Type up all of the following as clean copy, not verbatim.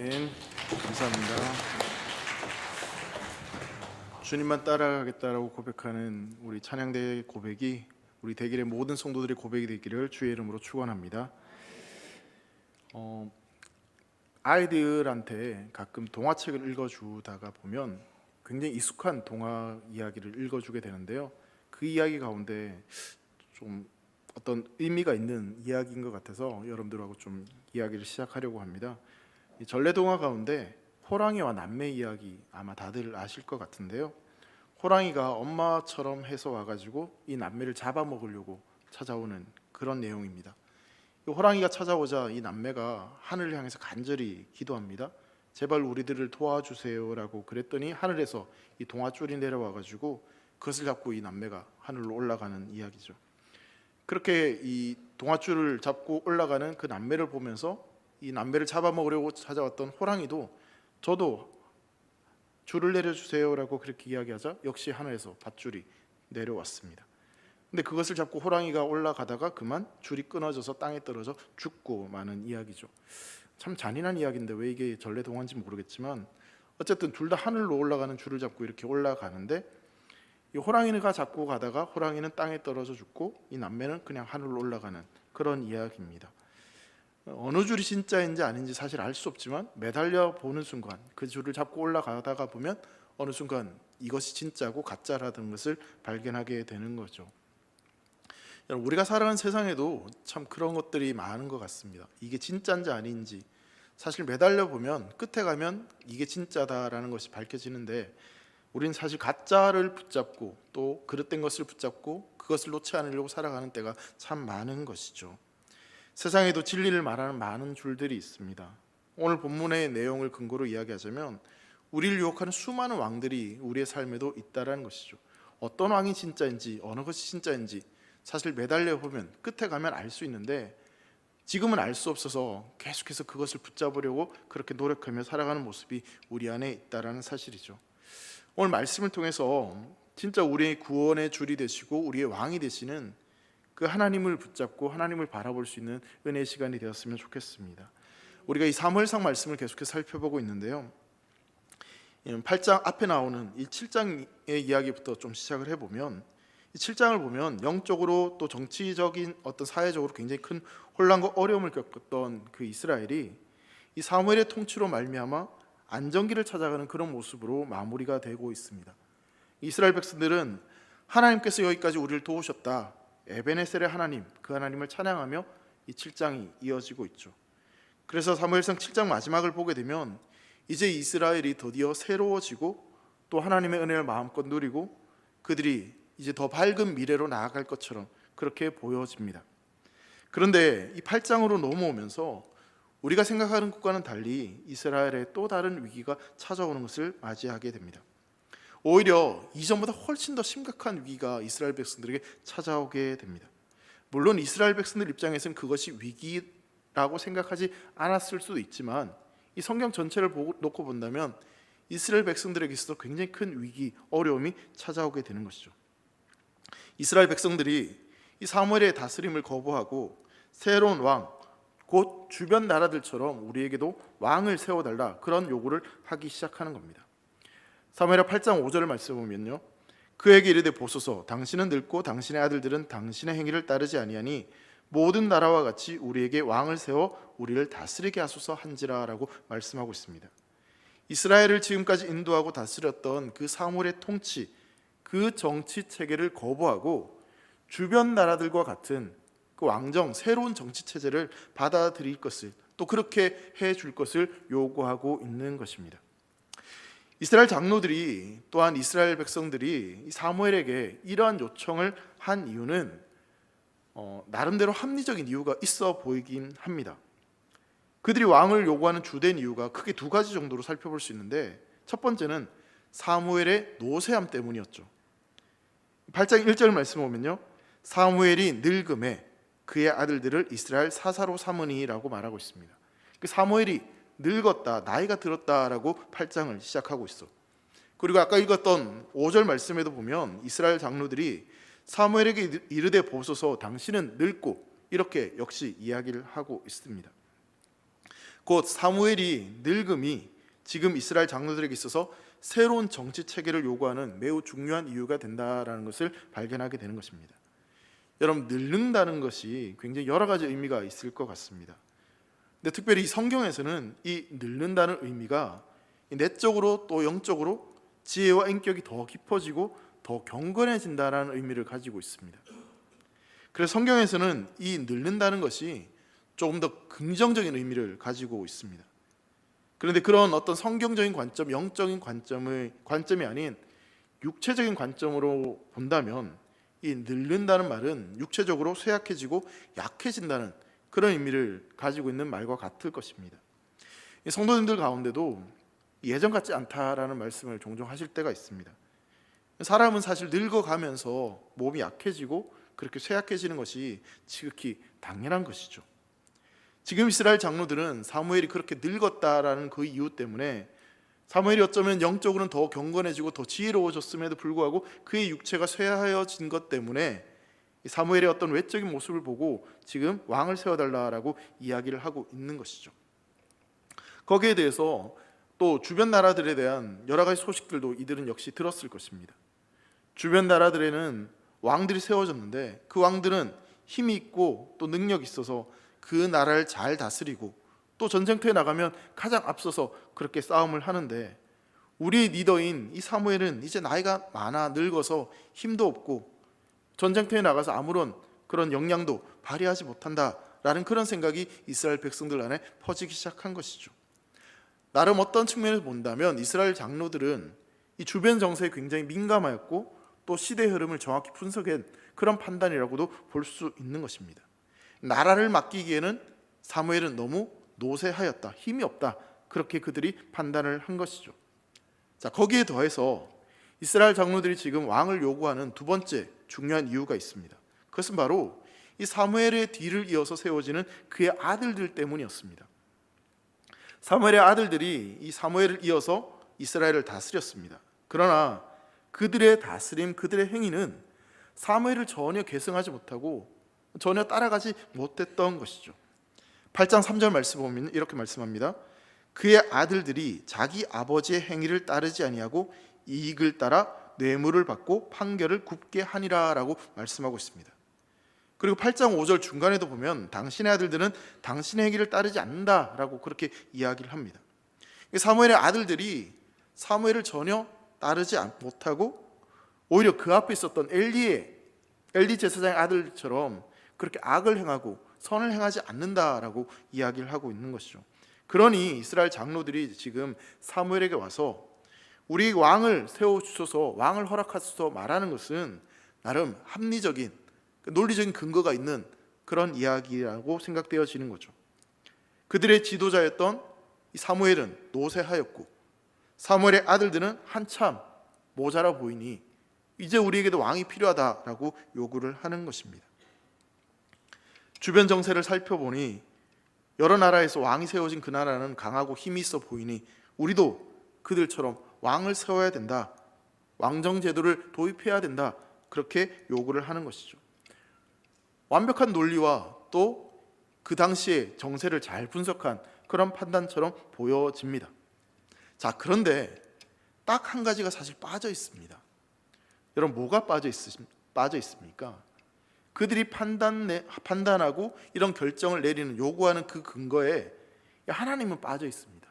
감사합니다. 주님만 따라가겠다라고 고백하는 우리 찬양대의 고백이 우리 대길의 모든 성도들의 고백이 되기를 주의 이름으로 축원합니다. 아이들한테 가끔 동화책을 읽어주다가 보면 굉장히 익숙한 동화 이야기를 읽어주게 되는데요. 그 이야기 가운데 좀 어떤 의미가 있는 이야기인 것 같아서 여러분들하고 좀 이야기를 시작하려고 합니다. 이 전래동화 가운데 호랑이와 남매 이야기 아마 다들 아실 것 같은데요. 호랑이가 엄마처럼 해서 와가지고 이 남매를 잡아먹으려고 찾아오는 그런 내용입니다. 이 호랑이가 찾아오자 이 남매가 하늘을 향해서 간절히 기도합니다. 제발 우리들을 도와주세요라고 그랬더니 하늘에서 이 동아줄이 내려와가지고 그것을 잡고 이 남매가 하늘로 올라가는 이야기죠. 그렇게 이 동아줄을 잡고 올라가는 그 남매를 보면서 이 남매를 잡아먹으려고 찾아왔던 호랑이도 저도 줄을 내려주세요라고 그렇게 이야기하자 역시 하늘에서 밧줄이 내려왔습니다. 근데 그것을 잡고 호랑이가 올라가다가 그만 줄이 끊어져서 땅에 떨어져 죽고 마는 이야기죠. 참 잔인한 이야기인데 왜 이게 전래동화인지 모르겠지만 어쨌든 둘 다 하늘로 올라가는 줄을 잡고 이렇게 올라가는데 이 호랑이가 잡고 가다가 호랑이는 땅에 떨어져 죽고 이 남매는 그냥 하늘로 올라가는 그런 이야기입니다. 어느 줄이 진짜인지 아닌지 사실 알 수 없지만 매달려 보는 순간 그 줄을 잡고 올라가다가 보면 어느 순간 이것이 진짜고 가짜라는 것을 발견하게 되는 거죠. 여러분, 우리가 살아가는 세상에도 참 그런 것들이 많은 것 같습니다. 이게 진짜인지 아닌지 사실 매달려 보면 끝에 가면 이게 진짜다라는 것이 밝혀지는데 우리는 사실 가짜를 붙잡고 또 그릇된 것을 붙잡고 그것을 놓지 않으려고 살아가는 때가 참 많은 것이죠. 세상에도 진리를 말하는 많은 줄들이 있습니다. 오늘 본문의 내용을 근거로 이야기하자면 우리를 유혹하는 수많은 왕들이 우리의 삶에도 있다라는 것이죠. 어떤 왕이 진짜인지 어느 것이 진짜인지 사실 매달려 보면 끝에 가면 알 수 있는데 지금은 알 수 없어서 계속해서 그것을 붙잡으려고 그렇게 노력하며 살아가는 모습이 우리 안에 있다라는 사실이죠. 오늘 말씀을 통해서 진짜 우리의 구원의 줄이 되시고 우리의 왕이 되시는 그 하나님을 붙잡고 하나님을 바라볼 수 있는 은혜의 시간이 되었으면 좋겠습니다. 우리가 이 사무엘상 말씀을 계속해서 살펴보고 있는데요. 8장 앞에 나오는 이 7장의 이야기부터 좀 시작을 해보면 이 7장을 보면 영적으로 또 정치적인 어떤 사회적으로 굉장히 큰 혼란과 어려움을 겪었던 그 이스라엘이 이 사무엘의 통치로 말미암아 안정기를 찾아가는 그런 모습으로 마무리가 되고 있습니다. 이스라엘 백성들은 하나님께서 여기까지 우리를 도우셨다, 에베네셀의 하나님, 그 하나님을 찬양하며 이 7장이 이어지고 있죠. 그래서 사무엘상 7장 마지막을 보게 되면 이제 이스라엘이 드디어 새로워지고 또 하나님의 은혜를 마음껏 누리고 그들이 이제 더 밝은 미래로 나아갈 것처럼 그렇게 보여집니다. 그런데 이 8장으로 넘어오면서 우리가 생각하는 것과는 달리 이스라엘의 또 다른 위기가 찾아오는 것을 맞이하게 됩니다. 오히려 이전보다 훨씬 더 심각한 위기가 이스라엘 백성들에게 찾아오게 됩니다. 물론 이스라엘 백성들 입장에서는 그것이 위기라고 생각하지 않았을 수도 있지만 이 성경 전체를 놓고 본다면 이스라엘 백성들에게 있어서 굉장히 큰 위기, 어려움이 찾아오게 되는 것이죠. 이스라엘 백성들이 이 사무엘의 다스림을 거부하고 새로운 왕, 곧 주변 나라들처럼 우리에게도 왕을 세워달라 그런 요구를 하기 시작하는 겁니다. 사무엘하 8장 5절을 말씀 보면요, 그에게 이르되 보소서 당신은 늙고 당신의 아들들은 당신의 행위를 따르지 아니하니 모든 나라와 같이 우리에게 왕을 세워 우리를 다스리게 하소서 한지라라고 말씀하고 있습니다. 이스라엘을 지금까지 인도하고 다스렸던 그 사무엘의 통치, 그 정치 체계를 거부하고 주변 나라들과 같은 그 왕정, 새로운 정치 체제를 받아들일 것을, 또 그렇게 해줄 것을 요구하고 있는 것입니다. 이스라엘 장로들이 또한 이스라엘 백성들이 사무엘에게 이러한 요청을 한 이유는 나름대로 합리적인 이유가 있어 보이긴 합니다. 그들이 왕을 요구하는 주된 이유가 크게 두 가지 정도로 살펴볼 수 있는데 첫 번째는 사무엘의 노쇠함 때문이었죠. 8장 1절 말씀 보면요, 사무엘이 늙음에 그의 아들들을 이스라엘 사사로 삼으니라고 말하고 있습니다. 그 사무엘이 늙었다, 나이가 들었다라고 8장을 시작하고 있어. 그리고 아까 읽었던 5절 말씀에도 보면 이스라엘 장로들이 사무엘에게 이르되 보소서 당신은 늙고 이렇게 역시 이야기를 하고 있습니다. 곧 사무엘이 늙음이 지금 이스라엘 장로들에게 있어서 새로운 정치 체계를 요구하는 매우 중요한 이유가 된다라는 것을 발견하게 되는 것입니다. 여러분, 늙는다는 것이 굉장히 여러 가지 의미가 있을 것 같습니다. 근데 특별히 성경에서는 이 늙는다는 의미가 내적으로 또 영적으로 지혜와 인격이 더 깊어지고 더 경건해진다라는 의미를 가지고 있습니다. 그래서 성경에서는 이 늙는다는 것이 조금 더 긍정적인 의미를 가지고 있습니다. 그런데 그런 어떤 성경적인 관점, 영적인 관점이 아닌 육체적인 관점으로 본다면 이 늙는다는 말은 육체적으로 쇠약해지고 약해진다는 그런 의미를 가지고 있는 말과 같을 것입니다. 성도님들 가운데도 예전 같지 않다라는 말씀을 종종 하실 때가 있습니다. 사람은 사실 늙어가면서 몸이 약해지고 그렇게 쇠약해지는 것이 지극히 당연한 것이죠. 지금 이스라엘 장로들은 사무엘이 그렇게 늙었다라는 그 이유 때문에 사무엘이 어쩌면 영적으로는 더 경건해지고 더 지혜로워졌음에도 불구하고 그의 육체가 쇠하여진 것 때문에 사무엘의 어떤 외적인 모습을 보고 지금 왕을 세워달라라고 이야기를 하고 있는 것이죠. 거기에 대해서 또 주변 나라들에 대한 여러 가지 소식들도 이들은 역시 들었을 것입니다. 주변 나라들에는 왕들이 세워졌는데 그 왕들은 힘이 있고 또 능력이 있어서 그 나라를 잘 다스리고 또 전쟁터에 나가면 가장 앞서서 그렇게 싸움을 하는데 우리 리더인 이 사무엘은 이제 나이가 많아 늙어서 힘도 없고 전쟁터에 나가서 아무런 그런 역량도 발휘하지 못한다라는 그런 생각이 이스라엘 백성들 안에 퍼지기 시작한 것이죠. 나름 어떤 측면에서 본다면 이스라엘 장로들은 이 주변 정세에 굉장히 민감하였고 또 시대 흐름을 정확히 분석한 그런 판단이라고도 볼 수 있는 것입니다. 나라를 맡기기에는 사무엘은 너무 노쇠하였다, 힘이 없다, 그렇게 그들이 판단을 한 것이죠. 자, 거기에 더해서 이스라엘 장로들이 지금 왕을 요구하는 두 번째 중요한 이유가 있습니다. 그것은 바로 이 사무엘의 뒤를 이어서 세워지는 그의 아들들 때문이었습니다. 사무엘의 아들들이 이 사무엘을 이어서 이스라엘을 다스렸습니다. 그러나 그들의 다스림, 그들의 행위는 사무엘을 전혀 계승하지 못하고 전혀 따라가지 못했던 것이죠. 8장 3절 말씀 보면 이렇게 말씀합니다. 그의 아들들이 자기 아버지의 행위를 따르지 아니하고 이익을 따라 뇌물을 받고 판결을 굽게 하니라 라고 말씀하고 있습니다. 그리고 8장 5절 중간에도 보면 당신의 아들들은 당신의 행위를 따르지 않는다라고 그렇게 이야기를 합니다. 사무엘의 아들들이 사무엘을 전혀 따르지 못하고 오히려 그 앞에 있었던 엘리 제사장의 아들처럼 그렇게 악을 행하고 선을 행하지 않는다라고 이야기를 하고 있는 것이죠. 그러니 이스라엘 장로들이 지금 사무엘에게 와서 우리 왕을 세워주셔서 왕을 허락하소서 말하는 것은 나름 합리적인 논리적인 근거가 있는 그런 이야기라고 생각되어지는 거죠. 그들의 지도자였던 사무엘은 노쇠하였고 사무엘의 아들들은 한참 모자라 보이니 이제 우리에게도 왕이 필요하다라고 요구를 하는 것입니다. 주변 정세를 살펴보니 여러 나라에서 왕이 세워진 그 나라는 강하고 힘이 있어 보이니 우리도 그들처럼 왕을 세워야 된다, 왕정 제도를 도입해야 된다, 그렇게 요구를 하는 것이죠. 완벽한 논리와 또 그 당시의 정세를 잘 분석한 그런 판단처럼 보여집니다. 자, 그런데 딱 한 가지가 사실 빠져 있습니다. 여러분, 뭐가 빠져 있습니까? 그들이 판단하고 이런 결정을 내리는 요구하는 그 근거에 하나님은 빠져 있습니다.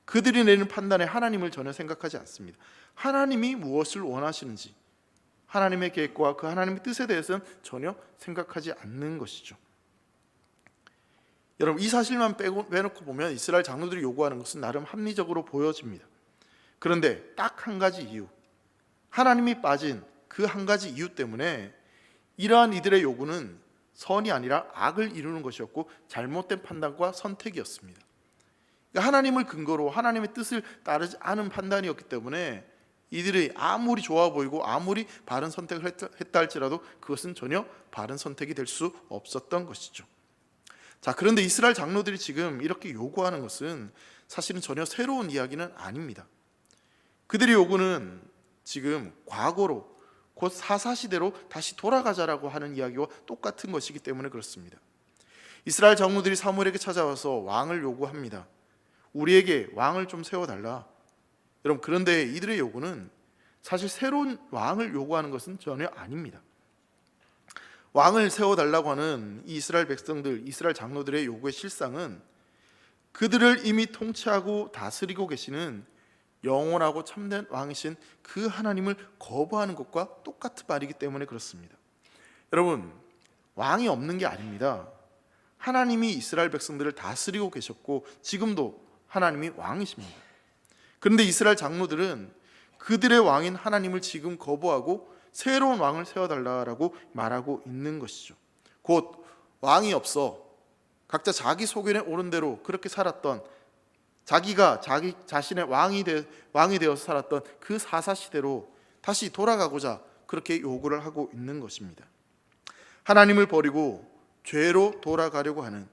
그들이 내리는 판단에 하나님을 전혀 생각하지 않습니다. 하나님이 무엇을 원하시는지 하나님의 계획과 그 하나님의 뜻에 대해서는 전혀 생각하지 않는 것이죠. 여러분, 이 사실만 빼놓고 보면 이스라엘 장로들이 요구하는 것은 나름 합리적으로 보여집니다. 그런데 딱 한 가지 이유, 하나님이 빠진 그 한 가지 이유 때문에 이러한 이들의 요구는 선이 아니라 악을 이루는 것이었고 잘못된 판단과 선택이었습니다. 하나님을 근거로 하나님의 뜻을 따르지 않은 판단이었기 때문에 이들이 아무리 좋아 보이고 아무리 바른 선택을 했다 할지라도 그것은 전혀 바른 선택이 될 수 없었던 것이죠. 자, 그런데 이스라엘 장로들이 지금 이렇게 요구하는 것은 사실은 전혀 새로운 이야기는 아닙니다. 그들의 요구는 지금 과거로 곧 사사시대로 다시 돌아가자라고 하는 이야기와 똑같은 것이기 때문에 그렇습니다. 이스라엘 장로들이 사무엘에게 찾아와서 왕을 요구합니다. 우리에게 왕을 좀 세워달라. 여러분, 그런데 이들의 요구는 사실 새로운 왕을 요구하는 것은 전혀 아닙니다. 왕을 세워달라고 하는 이 이스라엘 백성들, 이스라엘 장로들의 요구의 실상은 그들을 이미 통치하고 다스리고 계시는 영원하고 참된 왕이신 그 하나님을 거부하는 것과 똑같은 말이기 때문에 그렇습니다. 여러분, 왕이 없는 게 아닙니다. 하나님이 이스라엘 백성들을 다스리고 계셨고 지금도 하나님이 왕이십니다. 그런데 이스라엘 장로들은 그들의 왕인 하나님을 지금 거부하고 새로운 왕을 세워달라고 말하고 있는 것이죠. 곧 왕이 없어 각자 자기 소견에 오른 대로 그렇게 살았던, 자기가 자기 자신의 왕이 되어서 살았던 그 사사시대로 다시 돌아가고자 그렇게 요구를 하고 있는 것입니다. 하나님을 버리고 죄로 돌아가려고 하는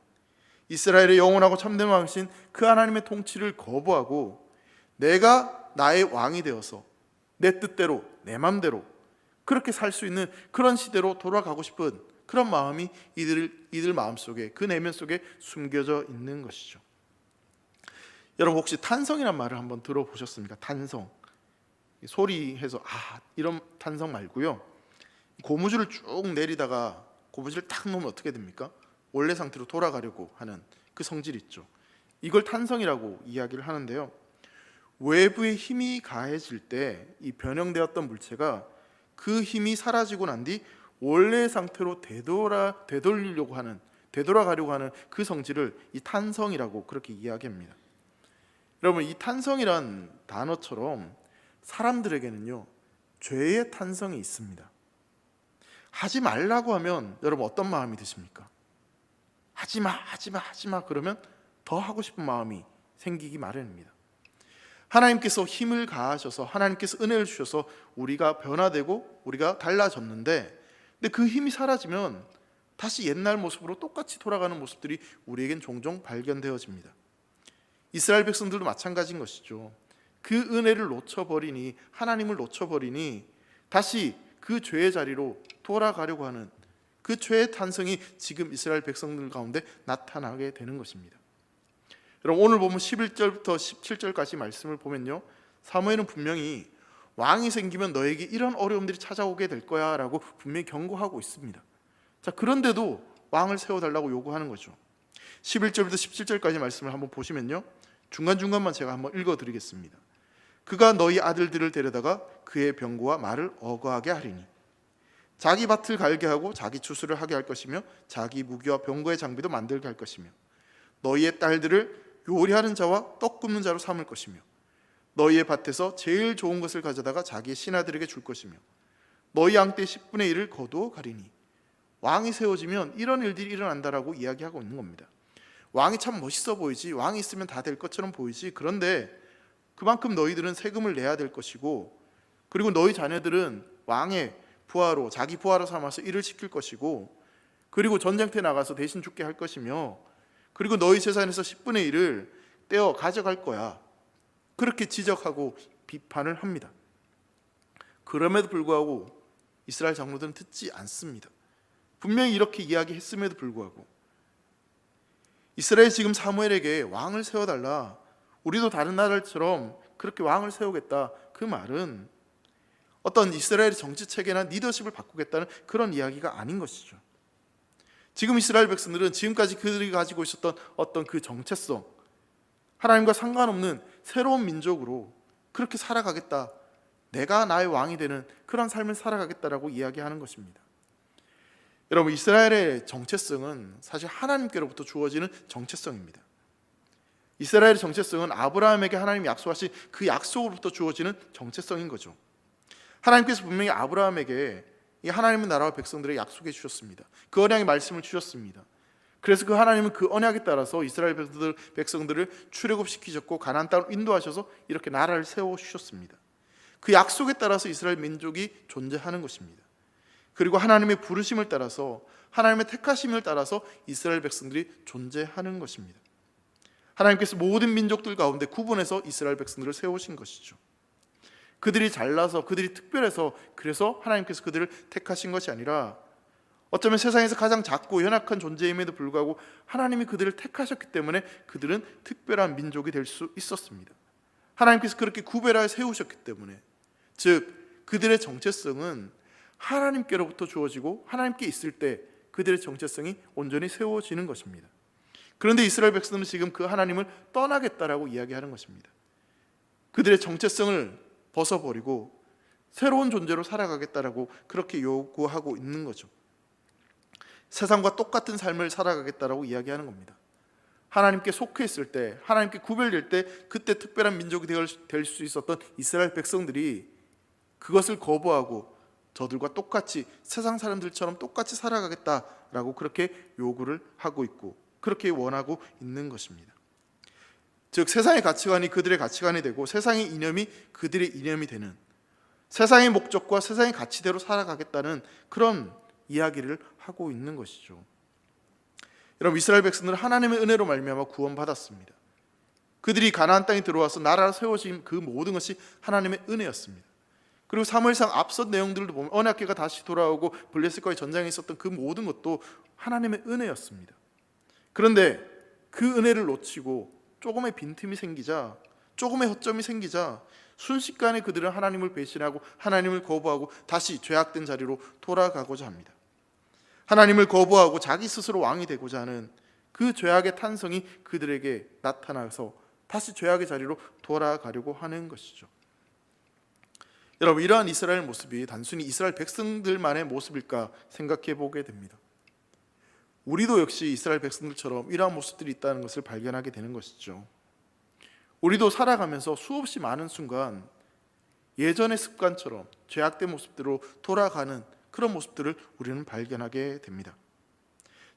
이스라엘의 영원하고 참된 왕이신 그 하나님의 통치를 거부하고 내가 나의 왕이 되어서 내 뜻대로 내 맘대로 그렇게 살 수 있는 그런 시대로 돌아가고 싶은 그런 마음이 이들 마음속에, 그 내면 속에 숨겨져 있는 것이죠. 여러분, 혹시 탄성이란 말을 한번 들어보셨습니까? 탄성. 소리해서 이런 탄성 말고요, 고무줄을 쭉 내리다가 고무줄을 딱 놓으면 어떻게 됩니까? 원래 상태로 돌아가려고 하는 그 성질 있죠. 이걸 탄성이라고 이야기를 하는데요, 외부의 힘이 가해질 때 이 변형되었던 물체가 그 힘이 사라지고 난 뒤 원래 상태로 되돌아가려고 하는 그 성질을 이 탄성이라고 그렇게 이야기합니다. 여러분, 이 탄성이란 단어처럼 사람들에게는요 죄의 탄성이 있습니다. 하지 말라고 하면 여러분 어떤 마음이 드십니까? 하지마 그러면 더 하고 싶은 마음이 생기기 마련입니다. 하나님께서 힘을 가하셔서, 하나님께서 은혜를 주셔서 우리가 변화되고 우리가 달라졌는데, 근데 그 힘이 사라지면 다시 옛날 모습으로 똑같이 돌아가는 모습들이 우리에겐 종종 발견되어집니다. 이스라엘 백성들도 마찬가지인 것이죠. 그 은혜를 놓쳐버리니, 하나님을 놓쳐버리니 다시 그 죄의 자리로 돌아가려고 하는 그 죄의 탄성이 지금 이스라엘 백성들 가운데 나타나게 되는 것입니다. 여러분, 오늘 보면 11절부터 17절까지 말씀을 보면요, 사무엘은 분명히 왕이 생기면 너에게 이런 어려움들이 찾아오게 될 거야 라고 분명히 경고하고 있습니다. 자, 그런데도 왕을 세워달라고 요구하는 거죠. 11절부터 17절까지 말씀을 한번 보시면요, 중간중간만 제가 한번 읽어드리겠습니다. 그가 너희 아들들을 데려다가 그의 병거와 말을 어거하게 하리니 자기 밭을 갈게 하고 자기 추수를 하게 할 것이며 자기 무기와 병거의 장비도 만들게 할 것이며 너희의 딸들을 요리하는 자와 떡 굽는 자로 삼을 것이며 너희의 밭에서 제일 좋은 것을 가져다가 자기의 신하들에게 줄 것이며 너희 양떼 10분의 1을 거두어 가리니, 왕이 세워지면 이런 일들이 일어난다라고 이야기하고 있는 겁니다. 왕이 참 멋있어 보이지, 왕이 있으면 다 될 것처럼 보이지, 그런데 그만큼 너희들은 세금을 내야 될 것이고, 그리고 너희 자녀들은 왕의 부하로, 자기 부하로 삼아서 일을 시킬 것이고, 그리고 전쟁터에 나가서 대신 죽게 할 것이며, 그리고 너희 재산에서 10분의 1을 떼어 가져갈 거야, 그렇게 지적하고 비판을 합니다. 그럼에도 불구하고 이스라엘 장로들은 듣지 않습니다. 분명히 이렇게 이야기했음에도 불구하고 이스라엘이 지금 사무엘에게 왕을 세워달라, 우리도 다른 나라처럼 그렇게 왕을 세우겠다, 그 말은 어떤 이스라엘의 정치체계나 리더십을 바꾸겠다는 그런 이야기가 아닌 것이죠. 지금 이스라엘 백성들은 지금까지 그들이 가지고 있었던 어떤 그 정체성, 하나님과 상관없는 새로운 민족으로 그렇게 살아가겠다, 내가 나의 왕이 되는 그런 삶을 살아가겠다라고 이야기하는 것입니다. 여러분, 이스라엘의 정체성은 사실 하나님께로부터 주어지는 정체성입니다. 이스라엘의 정체성은 아브라함에게 하나님이 약속하신 그 약속으로부터 주어지는 정체성인 거죠. 하나님께서 분명히 아브라함에게 이 하나님의 나라와 백성들에게 약속해 주셨습니다. 그 언약의 말씀을 주셨습니다. 그래서 그 하나님은 그 언약에 따라서 이스라엘 백성들을 출애굽시키셨고 가나안 땅으로 인도하셔서 이렇게 나라를 세워주셨습니다. 그 약속에 따라서 이스라엘 민족이 존재하는 것입니다. 그리고 하나님의 부르심을 따라서, 하나님의 택하심을 따라서 이스라엘 백성들이 존재하는 것입니다. 하나님께서 모든 민족들 가운데 구분해서 이스라엘 백성들을 세우신 것이죠. 그들이 잘나서, 그들이 특별해서, 그래서 하나님께서 그들을 택하신 것이 아니라 어쩌면 세상에서 가장 작고 연약한 존재임에도 불구하고 하나님이 그들을 택하셨기 때문에 그들은 특별한 민족이 될 수 있었습니다. 하나님께서 그렇게 구별하여 세우셨기 때문에, 즉 그들의 정체성은 하나님께로부터 주어지고 하나님께 있을 때 그들의 정체성이 온전히 세워지는 것입니다. 그런데 이스라엘 백성들은 지금 그 하나님을 떠나겠다라고 이야기하는 것입니다. 그들의 정체성을 벗어버리고 새로운 존재로 살아가겠다라고 그렇게 요구하고 있는 거죠. 세상과 똑같은 삶을 살아가겠다라고 이야기하는 겁니다. 하나님께 속해 있을 때, 하나님께 구별될 때 그때 특별한 민족이 될 수 있었던 이스라엘 백성들이 그것을 거부하고 저들과 똑같이 세상 사람들처럼 똑같이 살아가겠다라고 그렇게 요구를 하고 있고 그렇게 원하고 있는 것입니다. 즉 세상의 가치관이 그들의 가치관이 되고 세상의 이념이 그들의 이념이 되는, 세상의 목적과 세상의 가치대로 살아가겠다는 그런 이야기를 하고 있는 것이죠. 여러분, 이스라엘 백성들은 하나님의 은혜로 말미암아 구원받았습니다. 그들이 가나안 땅에 들어와서 나라가 세워진 그 모든 것이 하나님의 은혜였습니다. 그리고 사무엘상 앞선 내용들도 보면 언약궤가 다시 돌아오고 블레셋과의 전쟁에 있었던 그 모든 것도 하나님의 은혜였습니다. 그런데 그 은혜를 놓치고 조금의 빈틈이 생기자, 조금의 허점이 생기자 순식간에 그들은 하나님을 배신하고 하나님을 거부하고 다시 죄악된 자리로 돌아가고자 합니다. 하나님을 거부하고 자기 스스로 왕이 되고자 하는 그 죄악의 탄성이 그들에게 나타나서 다시 죄악의 자리로 돌아가려고 하는 것이죠. 여러분, 이러한 이스라엘 모습이 단순히 이스라엘 백성들만의 모습일까 생각해 보게 됩니다. 우리도 역시 이스라엘 백성들처럼 이러한 모습들이 있다는 것을 발견하게 되는 것이죠. 우리도 살아가면서 수없이 많은 순간 예전의 습관처럼 죄악된 모습대로 돌아가는 그런 모습들을 우리는 발견하게 됩니다.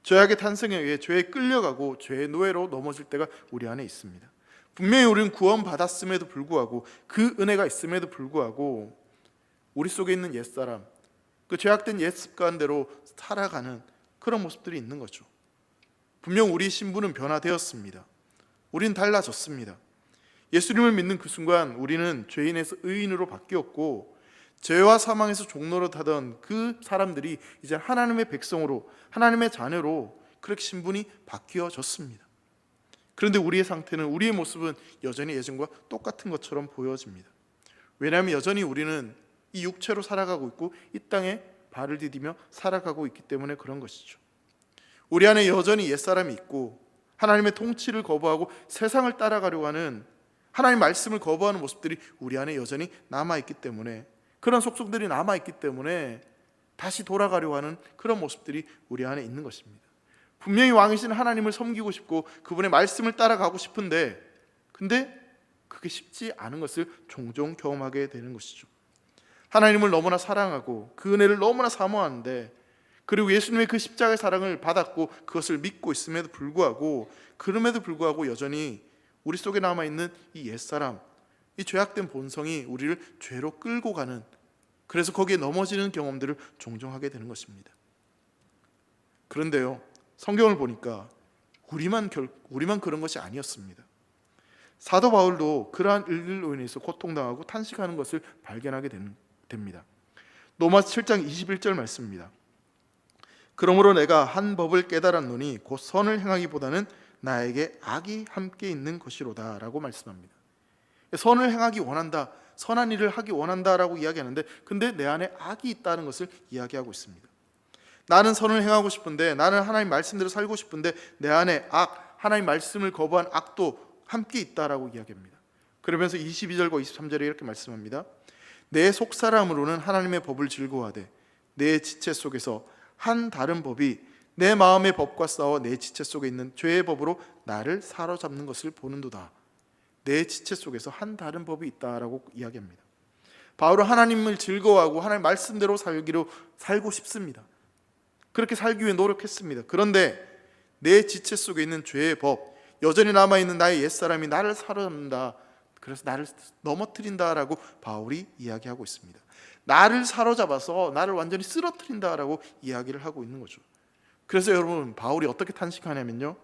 죄악의 탄생에 의해 죄에 끌려가고 죄의 노예로 넘어질 때가 우리 안에 있습니다. 분명히 우리는 구원받았음에도 불구하고 그 은혜가 있음에도 불구하고 우리 속에 있는 옛사람, 그 죄악된 옛 습관대로 살아가는 그런 모습들이 있는 거죠. 분명 우리 신분은 변화되었습니다. 우린 달라졌습니다. 예수님을 믿는 그 순간 우리는 죄인에서 의인으로 바뀌었고 죄와 사망에서 종노릇하던 그 사람들이 이제 하나님의 백성으로, 하나님의 자녀로 그렇게 신분이 바뀌어졌습니다. 그런데 우리의 상태는, 우리의 모습은 여전히 예전과 똑같은 것처럼 보여집니다. 왜냐하면 여전히 우리는 이 육체로 살아가고 있고 이 땅에 발을 디디며 살아가고 있기 때문에 그런 것이죠. 우리 안에 여전히 옛사람이 있고 하나님의 통치를 거부하고 세상을 따라가려고 하는, 하나님 말씀을 거부하는 모습들이 우리 안에 여전히 남아있기 때문에, 그런 속성들이 남아있기 때문에 다시 돌아가려고 하는 그런 모습들이 우리 안에 있는 것입니다. 분명히 왕이신 하나님을 섬기고 싶고 그분의 말씀을 따라가고 싶은데, 근데 그게 쉽지 않은 것을 종종 경험하게 되는 것이죠. 하나님을 너무나 사랑하고 그 은혜를 너무나 사모하는데, 그리고 예수님의 그 십자가의 사랑을 받았고 그것을 믿고 있음에도 불구하고, 그럼에도 불구하고 여전히 우리 속에 남아있는 이 옛사람, 이 죄악된 본성이 우리를 죄로 끌고 가는, 그래서 거기에 넘어지는 경험들을 종종 하게 되는 것입니다. 그런데요, 성경을 보니까 우리만 그런 것이 아니었습니다. 사도 바울도 그러한 일로 인해서 고통당하고 탄식하는 것을 발견하게 됩니다. 로마서 7장 21절 말씀입니다. 그러므로 내가 한 법을 깨달았노니 곧 선을 행하기보다는 나에게 악이 함께 있는 것이로다 라고 말씀합니다. 선을 행하기 원한다, 선한 일을 하기 원한다라고 이야기하는데, 근데 내 안에 악이 있다는 것을 이야기하고 있습니다. 나는 선을 행하고 싶은데, 나는 하나님 말씀대로 살고 싶은데 내 안에 악, 하나님 말씀을 거부한 악도 함께 있다라고 이야기합니다. 그러면서 22절과 23절에 이렇게 말씀합니다. 내 속사람으로는 하나님의 법을 즐거워하되 내 지체 속에서 한 다른 법이 내 마음의 법과 싸워 내 지체 속에 있는 죄의 법으로 나를 사로잡는 것을 보는도다. 내 지체 속에서 한 다른 법이 있다라고 이야기합니다. 바울은 하나님을 즐거워하고 하나님 말씀대로 살고 싶습니다. 그렇게 살기 위해 노력했습니다. 그런데 내 지체 속에 있는 죄의 법, 여전히 남아있는 나의 옛사람이 나를 사로잡는다, 그래서 나를 넘어뜨린다라고 바울이 이야기하고 있습니다. 나를 사로잡아서 나를 완전히 쓰러뜨린다라고 이야기를 하고 있는 거죠. 그래서 여러분, 바울이 어떻게 탄식하냐면요,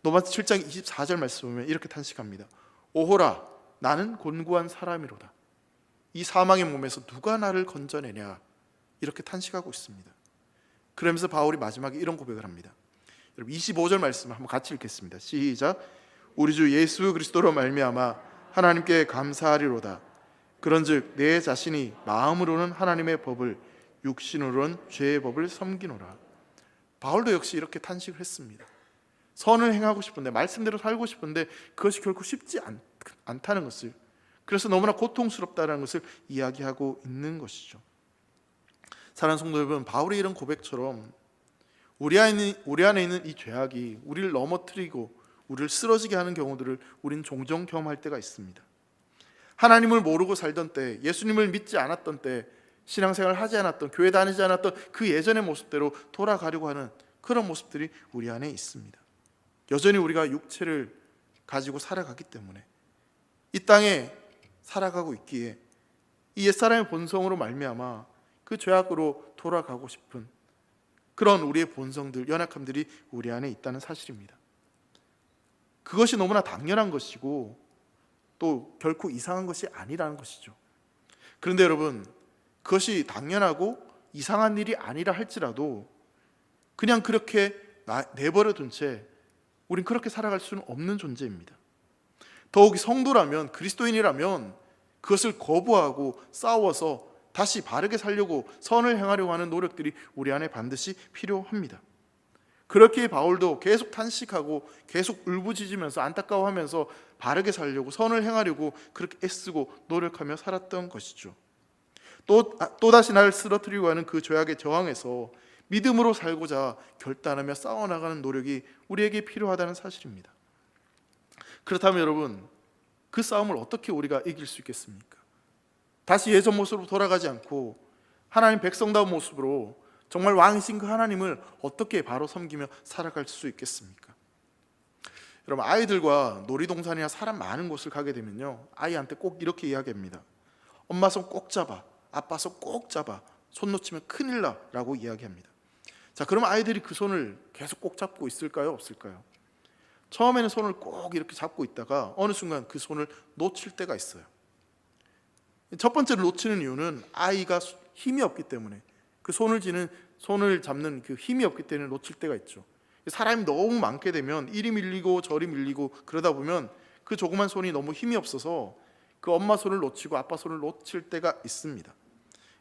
로마서 7장 24절 말씀 보면 이렇게 탄식합니다. 오호라, 나는 곤고한 사람이로다. 이 사망의 몸에서 누가 나를 건져내냐, 이렇게 탄식하고 있습니다. 그러면서 바울이 마지막에 이런 고백을 합니다. 여러분 25절 말씀을 한번 같이 읽겠습니다. 시작. 우리 주 예수 그리스도로 말미암아 하나님께 감사하리로다. 그런즉 내 자신이 마음으로는 하나님의 법을, 육신으로는 죄의 법을 섬기노라. 바울도 역시 이렇게 탄식을 했습니다. 선을 행하고 싶은데, 말씀대로 살고 싶은데 그것이 결코 쉽지 않다는 것을, 그래서 너무나 고통스럽다는 것을 이야기하고 있는 것이죠. 사랑하는 성도 여러분, 바울의 이런 고백처럼 우리 안에 있는 이 죄악이 우리를 넘어뜨리고 우리를 쓰러지게 하는 경우들을 우린 종종 경험할 때가 있습니다. 하나님을 모르고 살던 때, 예수님을 믿지 않았던 때, 신앙생활을 하지 않았던, 교회 다니지 않았던 그 예전의 모습대로 돌아가려고 하는 그런 모습들이 우리 안에 있습니다. 여전히 우리가 육체를 가지고 살아가기 때문에, 이 땅에 살아가고 있기에 이 옛사람의 본성으로 말미암아 그 죄악으로 돌아가고 싶은 그런 우리의 본성들, 연약함들이 우리 안에 있다는 사실입니다. 그것이 너무나 당연한 것이고 또 결코 이상한 것이 아니라는 것이죠. 그런데 여러분, 그것이 당연하고 이상한 일이 아니라 할지라도 그냥 그렇게 내버려 둔 채 우린 그렇게 살아갈 수는 없는 존재입니다. 더욱이 성도라면, 그리스도인이라면 그것을 거부하고 싸워서 다시 바르게 살려고, 선을 행하려고 하는 노력들이 우리 안에 반드시 필요합니다. 그렇게 바울도 계속 탄식하고 계속 울부짖으면서 안타까워하면서 바르게 살려고, 선을 행하려고 그렇게 애쓰고 노력하며 살았던 것이죠. 또다시 나를 쓰러뜨리려고 하는 그 죄악에 저항해서 믿음으로 살고자 결단하며 싸워나가는 노력이 우리에게 필요하다는 사실입니다. 그렇다면 여러분, 그 싸움을 어떻게 우리가 이길 수 있겠습니까? 다시 예전 모습으로 돌아가지 않고 하나님 백성다운 모습으로 정말 왕이신 그 하나님을 어떻게 바로 섬기며 살아갈 수 있겠습니까? 여러분, 아이들과 놀이동산이나 사람 많은 곳을 가게 되면요, 아이한테 꼭 이렇게 이야기합니다. 엄마 손 꼭 잡아, 아빠 손 꼭 잡아, 손 놓치면 큰일 나 라고 이야기합니다. 자, 그럼 아이들이 그 손을 계속 꼭 잡고 있을까요? 없을까요? 처음에는 손을 꼭 이렇게 잡고 있다가 어느 순간 그 손을 놓칠 때가 있어요. 첫 번째로 놓치는 이유는 아이가 힘이 없기 때문에, 그 손을 잡는 그 힘이 없기 때문에 놓칠 때가 있죠. 사람이 너무 많게 되면 이리 밀리고 저리 밀리고 그러다 보면 그 조그만 손이 너무 힘이 없어서 그 엄마 손을 놓치고 아빠 손을 놓칠 때가 있습니다.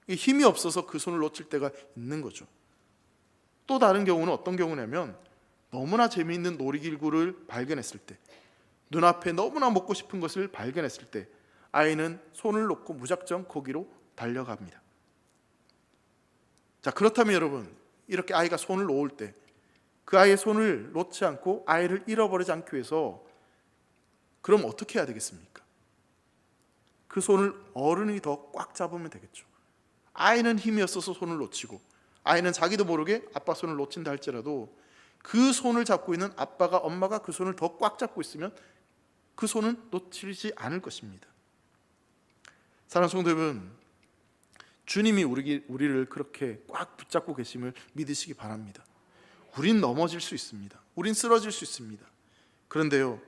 힘이 없어서 그 손을 놓칠 때가 있는 거죠. 또 다른 경우는 어떤 경우냐면, 너무나 재미있는 놀이기구를 발견했을 때, 눈앞에 너무나 먹고 싶은 것을 발견했을 때 아이는 손을 놓고 무작정 거기로 달려갑니다. 자, 그렇다면 여러분, 이렇게 아이가 손을 놓을 때 그 아이의 손을 놓지 않고 아이를 잃어버리지 않기 위해서 그럼 어떻게 해야 되겠습니까? 그 손을 어른이 더 꽉 잡으면 되겠죠. 아이는 힘이 없어서 손을 놓치고, 아이는 자기도 모르게 아빠 손을 놓친다 할지라도 그 손을 잡고 있는 아빠가, 엄마가 그 손을 더 꽉 잡고 있으면 그 손은 놓치지 않을 것입니다. 사랑하는 성도 여러분, 주님이 우리를 그렇게 꽉 붙잡고 계심을 믿으시기 바랍니다. 우린 넘어질 수 있습니다. 우린 쓰러질 수 있습니다. 그런데요,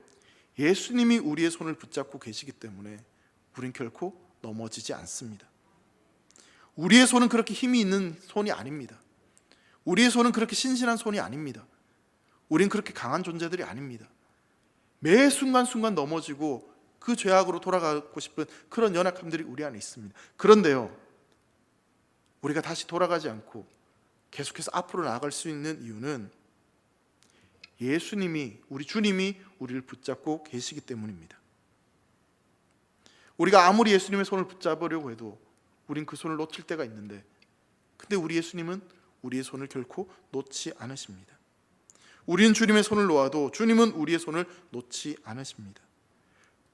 예수님이 우리의 손을 붙잡고 계시기 때문에 우린 결코 넘어지지 않습니다. 우리의 손은 그렇게 힘이 있는 손이 아닙니다. 우리의 손은 그렇게 신신한 손이 아닙니다. 우린 그렇게 강한 존재들이 아닙니다. 매 순간순간 넘어지고 그 죄악으로 돌아가고 싶은 그런 연약함들이 우리 안에 있습니다. 그런데요, 우리가 다시 돌아가지 않고 계속해서 앞으로 나아갈 수 있는 이유는 예수님이, 우리 주님이 우리를 붙잡고 계시기 때문입니다. 우리가 아무리 예수님의 손을 붙잡으려고 해도 우린 그 손을 놓칠 때가 있는데, 근데 우리 예수님은 우리의 손을 결코 놓지 않으십니다. 우리는 주님의 손을 놓아도 주님은 우리의 손을 놓지 않으십니다.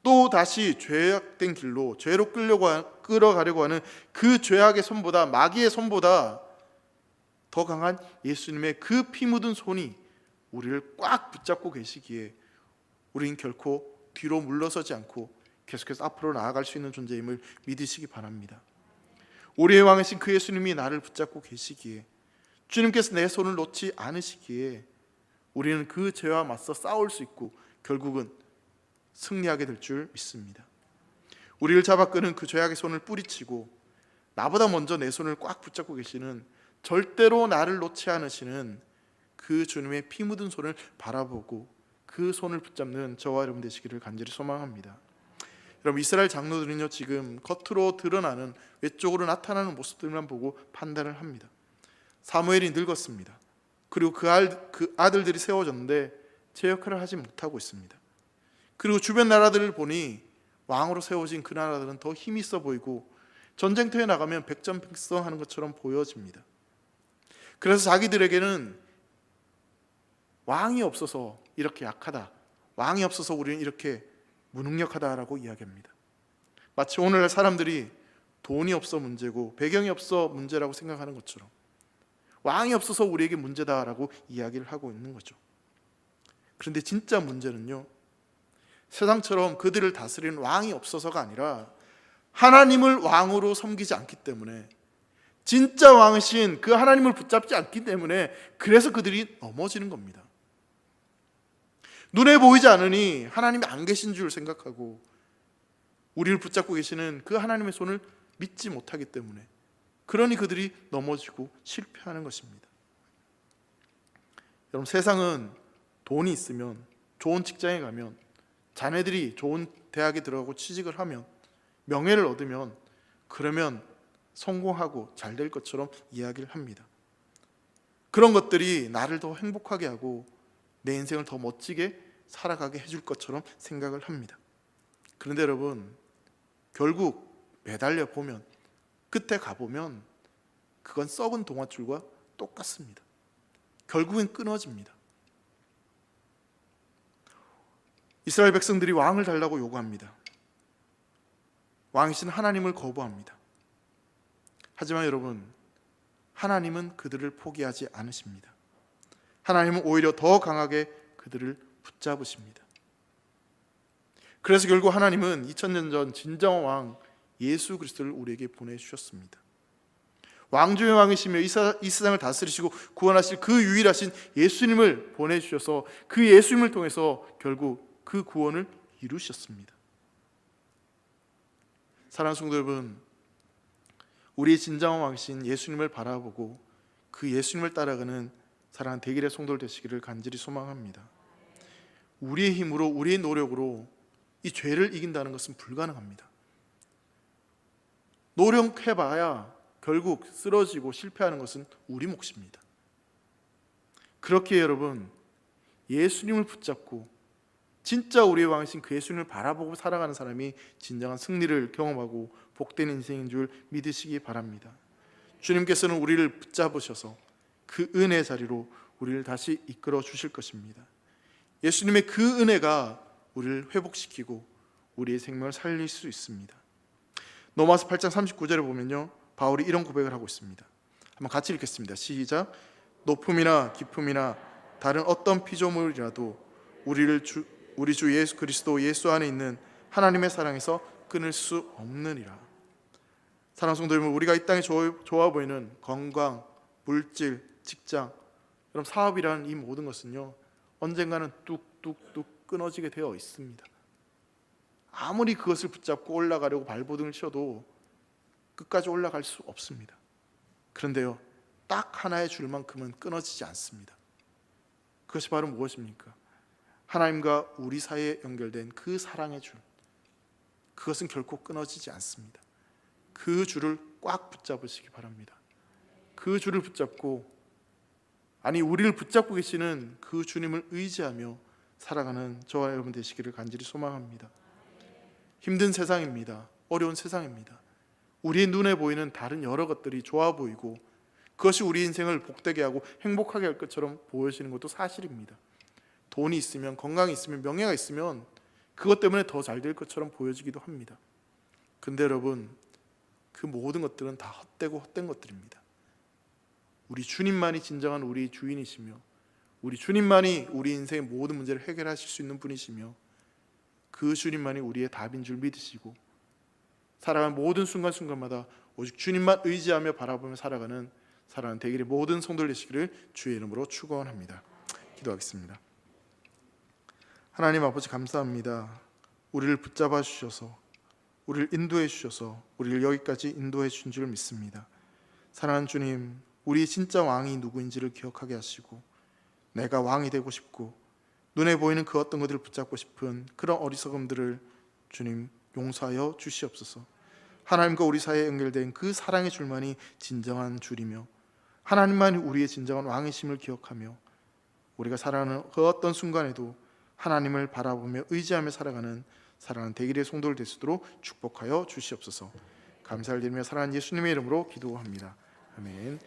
또 다시 죄악된 길로, 죄로 끌어가려고 하는 그 죄악의 손보다, 마귀의 손보다 더 강한 예수님의 그 피 묻은 손이 우리를 꽉 붙잡고 계시기에 우리는 결코 뒤로 물러서지 않고 계속해서 앞으로 나아갈 수 있는 존재임을 믿으시기 바랍니다. 우리의 왕이신 그 예수님이 나를 붙잡고 계시기에, 주님께서 내 손을 놓지 않으시기에 우리는 그 죄와 맞서 싸울 수 있고 결국은 승리하게 될 줄 믿습니다. 우리를 잡아 끄는 그 죄악의 손을 뿌리치고 나보다 먼저 내 손을 꽉 붙잡고 계시는 절대로 나를 놓지 않으시는 그 주님의 피 묻은 손을 바라보고 그 손을 붙잡는 저와 여러분 되시기를 간절히 소망합니다. 여러분, 이스라엘 장로들은요, 지금 겉으로 드러나는 외적으로 나타나는 모습들만 보고 판단을 합니다. 사무엘이 늙었습니다. 그리고 그 아들들이 세워졌는데 제 역할을 하지 못하고 있습니다. 그리고 주변 나라들을 보니 왕으로 세워진 그 나라들은 더 힘이 있어 보이고 전쟁터에 나가면 백전백승하는 것처럼 보여집니다. 그래서 자기들에게는 왕이 없어서 이렇게 약하다, 왕이 없어서 우리는 이렇게 무능력하다라고 이야기합니다. 마치 오늘날 사람들이 돈이 없어 문제고 배경이 없어 문제라고 생각하는 것처럼 왕이 없어서 우리에게 문제다라고 이야기를 하고 있는 거죠. 그런데 진짜 문제는요, 세상처럼 그들을 다스리는 왕이 없어서가 아니라 하나님을 왕으로 섬기지 않기 때문에, 진짜 왕이신 그 하나님을 붙잡지 않기 때문에, 그래서 그들이 넘어지는 겁니다. 눈에 보이지 않으니 하나님이 안 계신 줄 생각하고 우리를 붙잡고 계시는 그 하나님의 손을 믿지 못하기 때문에, 그러니 그들이 넘어지고 실패하는 것입니다. 여러분, 세상은 돈이 있으면, 좋은 직장에 가면, 자녀들이 좋은 대학에 들어가고 취직을 하면, 명예를 얻으면, 그러면 성공하고 잘 될 것처럼 이야기를 합니다. 그런 것들이 나를 더 행복하게 하고 내 인생을 더 멋지게 살아가게 해줄 것처럼 생각을 합니다. 그런데 여러분, 결국 매달려 보면, 끝에 가보면 그건 썩은 동아줄과 똑같습니다. 결국엔 끊어집니다. 이스라엘 백성들이 왕을 달라고 요구합니다. 왕이신 하나님을 거부합니다. 하지만 여러분, 하나님은 그들을 포기하지 않으십니다. 하나님은 오히려 더 강하게 그들을 붙잡으십니다. 그래서 결국 하나님은 2000년 전 진정한 왕 예수 그리스도를 우리에게 보내주셨습니다. 왕중의 왕이시며 이 세상을 다스리시고 구원하실 그 유일하신 예수님을 보내주셔서 그 예수님을 통해서 결국 그 구원을 이루셨습니다. 사랑하는 성도 여러분, 우리의 진정한 왕이신 예수님을 바라보고 그 예수님을 따라가는 사랑하는 대길의 성도들 되시기를 간절히 소망합니다. 우리의 힘으로, 우리의 노력으로 이 죄를 이긴다는 것은 불가능합니다. 노력해봐야 결국 쓰러지고 실패하는 것은 우리 몫입니다. 그렇게 여러분, 예수님을 붙잡고 진짜 우리의 왕이신 그 예수님을 바라보고 살아가는 사람이 진정한 승리를 경험하고 복된 인생인 줄 믿으시기 바랍니다. 주님께서는 우리를 붙잡으셔서 그 은혜의 자리로 우리를 다시 이끌어 주실 것입니다. 예수님의 그 은혜가 우리를 회복시키고 우리의 생명을 살릴 수 있습니다. 로마서 8장 39절에 보면요, 바울이 이런 고백을 하고 있습니다. 한번 같이 읽겠습니다. 시작. 높음이나 깊음이나 다른 어떤 피조물이라도 우리 주 예수 그리스도 예수 안에 있는 하나님의 사랑에서 끊을 수 없느니라. 사랑하는 성도 여러분, 우리가 이 땅에 좋아 보이는 건강, 물질, 직장, 그럼 사업이라는 이 모든 것은요, 언젠가는 뚝뚝뚝 끊어지게 되어 있습니다. 아무리 그것을 붙잡고 올라가려고 발버둥을 쳐도 끝까지 올라갈 수 없습니다. 그런데요, 딱 하나의 줄만큼은 끊어지지 않습니다. 그것이 바로 무엇입니까? 하나님과 우리 사이에 연결된 그 사랑의 줄, 그것은 결코 끊어지지 않습니다. 그 줄을 꽉 붙잡으시기 바랍니다. 그 줄을 붙잡고, 우리를 붙잡고 계시는 그 주님을 의지하며 살아가는 저와 여러분 되시기를 간절히 소망합니다. 힘든 세상입니다. 어려운 세상입니다. 우리의 눈에 보이는 다른 여러 것들이 좋아 보이고 그것이 우리 인생을 복되게 하고 행복하게 할 것처럼 보여지는 것도 사실입니다. 돈이 있으면, 건강이 있으면, 명예가 있으면 그것 때문에 더 잘 될 것처럼 보여지기도 합니다. 근데 여러분, 그 모든 것들은 다 헛되고 헛된 것들입니다. 우리 주님만이 진정한 우리 주인이시며, 우리 주님만이 우리 인생의 모든 문제를 해결하실 수 있는 분이시며, 그 주님만이 우리의 답인 줄 믿으시고 살아가는 모든 순간순간마다 오직 주님만 의지하며 바라보며 살아가는 사랑하는 대길의 모든 성도들 되시기를 주의 이름으로 축원합니다. 기도하겠습니다. 하나님 아버지, 감사합니다. 우리를 붙잡아 주셔서, 우리를 인도해 주셔서 우리를 여기까지 인도해 주신 줄 믿습니다. 사랑하는 주님, 우리의 진짜 왕이 누구인지를 기억하게 하시고 내가 왕이 되고 싶고 눈에 보이는 그 어떤 것들을 붙잡고 싶은 그런 어리석음들을 주님 용서하여 주시옵소서. 하나님과 우리 사이에 연결된 그 사랑의 줄만이 진정한 줄이며 하나님만이 우리의 진정한 왕이심을 기억하며 우리가 살아가는 그 어떤 순간에도 하나님을 바라보며 의지하며 살아가는 사랑하는 대길의 성도들 될 수 있도록 축복하여 주시옵소서. 감사를 드리며 사랑하는 예수님의 이름으로 기도합니다. 아멘.